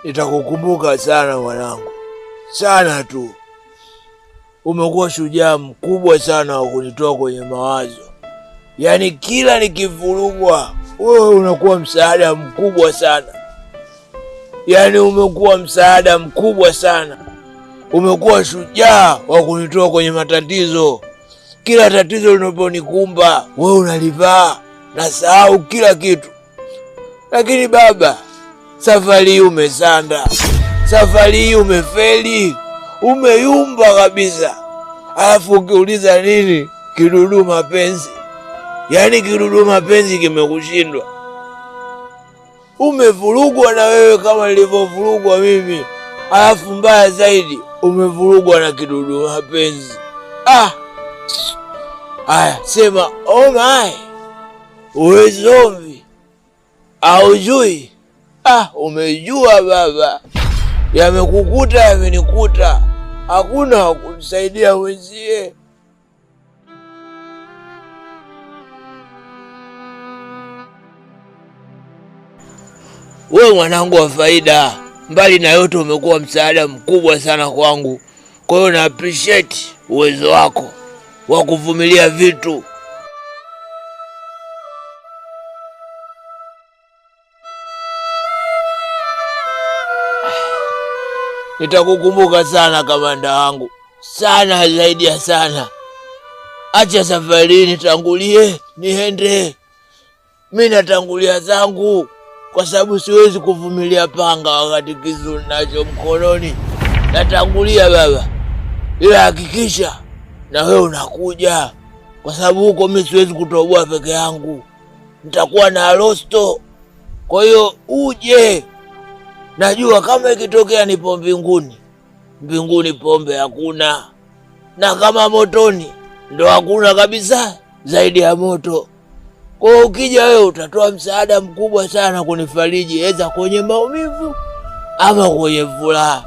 Nitakukumbuka sana mwanangu, sana tu. Umekuwa shujaa mkubwa sana wa kunitoa kwenye mawazo. Yaani kila nikivurugwa, wewe unakuwa msaada mkubwa sana. Yaani umekuwa msaada mkubwa sana. Umekuwa shujaa wa kunitoa kwenye matatizo. Kila tatizo linaponikumba, wewe unalivaa na sahau kila kitu. Lakini baba, safari hii umesanda. Safari hii umefeli. Umeyumba kabisa. Alafu ukiuliza nini? Kidudu mapenzi. Yaani kidudu mapenzi kimekushindwa. Umevurugwa na wewe kama nilivyovurugwa mimi. Alafu mbaya zaidi, umevurugwa na kidudu mapenzi. Aya, sema oh my. Uwezombi. Haujui. Umejua baba. Yamekukuta, yamenikuta. Hakuna wa kumsaidia mwenzie. Wewe mwanangu wa faida, mbali na yote umekuwa msaada mkubwa sana kwangu. Kwa hiyo na appreciate uwezo wako wa kuvumilia vitu. Nitakukumbuka sana kamanda wangu. Sana zaidi ya sana. Acha safari nitangulie, niende. Mimi natangulia zangu kwa sababu siwezi kuvumilia panga wakati kisu nacho mkononi. Natangulia baba. Ila hakikisha na wewe unakuja kwa sababu huko mimi siwezi kutoboa peke yangu. Nitakuwa na Arosto. Kwa hiyo uje. Najua kama ikitokea nipo mbinguni, mbinguni pombe hakuna, na kama motoni ndo hakuna kabisa zaidi ya moto. Kwa ukija wewe utatoa msaada mkubwa sana kunifariji, eza kwenye maumivu ama kwenye furaha.